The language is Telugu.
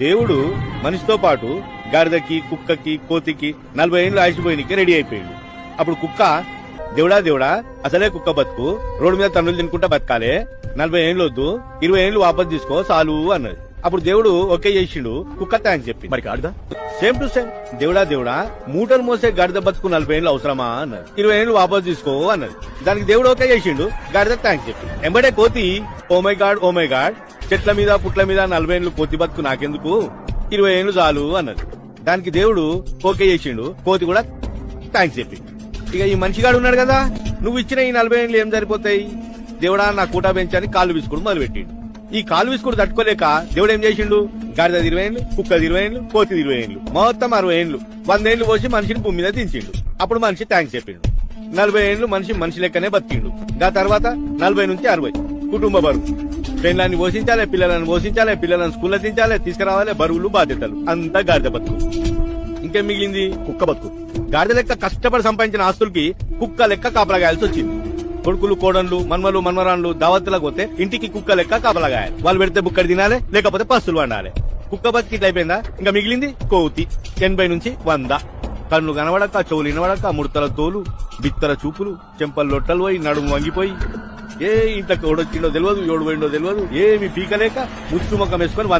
దేవుడు మనిషితో పాటు గాడిదకి, కుక్కకి, కోతికి 40 ఏళ్ళు ఆయుషిపోయినకి రెడీ అయిపోయాడు. అప్పుడు కుక్క దేవుడా అసలే కుక్క బతుకు, రోడ్డు మీద తన్నులు తినుకుంటా బతకాలే, 40 ఏళ్ళు వద్దు, 20 ఏళ్ళు వాపస్ తీసుకో చాలు అన్నది. అప్పుడు దేవుడు ఓకే చేసిండు, కుక్క థ్యాంక్స్ చెప్పి. మరి గాడిద సేమ్ టు సేమ్ దేవుడా మూటలు మోసే గాడిద బతుకు 40 ఏళ్ళు అవసరమా అన్నది. 20 ఏళ్ళు వాపస్ తీసుకో అన్నది. దానికి దేవుడు ఓకే చేసిండు, గాడిద థ్యాంక్స్ చెప్పి. ఎంబడే కోతి ఓ మై గాడ్ చెట్ల మీద పుట్ల మీద 40 ఏళ్ళు కోతి బతుకు నాకెందుకు, 20 ఏళ్ళు చాలు అన్నది. దానికి దేవుడు ఓకే చేసిండు, కోతి కూడా థ్యాంక్స్ చెప్పి. ఇక ఈ మనిషిగాడు ఉన్నాడు కదా, నువ్వు ఇచ్చిన ఈ 40 ఏళ్ళు ఏం సరిపోతాయి, దేవుడా నా కూటా పెంచని కాళ్ళు విసుకుడు మొదలు పెట్టిండు. ఈ కాలు విసుకుడు తట్టుకోలేక దేవుడు ఏం చేసిండు, గాడిద 20 ఏళ్ళు, కుక్క 20 ఏళ్ళు, కోతి 20 ఏళ్ళు, మొత్తం 60 ఏళ్ళు, 100 ఏళ్ళు పోసి మనిషిని భూమి మీద దించిండు. అప్పుడు మనిషి థ్యాంక్స్ చెప్పిండు. 40 ఏళ్ళు మనిషి లెక్కనే బతికిండు. దా తర్వాత 40 నుంచి 60 కుటుంబ బరువు, పెళ్ళాన్ని పోషించాలి, పిల్లలను పోషించాలి, పిల్లలను స్కూల్లో దించాలి, తీసుకురావాలి, బరువులు బాధ్యతలు, అంతా గాడిద బతుకు. ఇంకేం మిగిలింది, కుక్క బతుకు. గాడిద లెక్క కష్టపడి సంపాదించిన ఆస్తులకి కుక్క లెక్క కాపలాగాయాల్సి వచ్చింది. కొడుకులు, కోడన్లు, మన్మలు, మన్మరాన్లు దావత్తులకు పోతే ఇంటికి కుక్క లెక్క కాపలాగాయాలి. వాళ్ళు పెడితే బుక్కడి తినాలి, లేకపోతే పస్తులు వండాలి. కుక్క బతికి ఇట్లా అయిపోయిందా, ఇంకా మిగిలింది కోతి. 80 నుంచి 100. కన్ను కనబడక, చెవులు వినబడక, ముడతల తోలు, బిత్తర చూపులు, చెంపలు లొట్టలు పోయి, నడుము వంగిపోయి, ఏ ఇంట్లోకి ఓడొచ్చిండో తెలియదు, ఎవడు పోయిండో తెలియదు, ఏమి పీకలేక ముచ్చు ముఖం వేసుకొని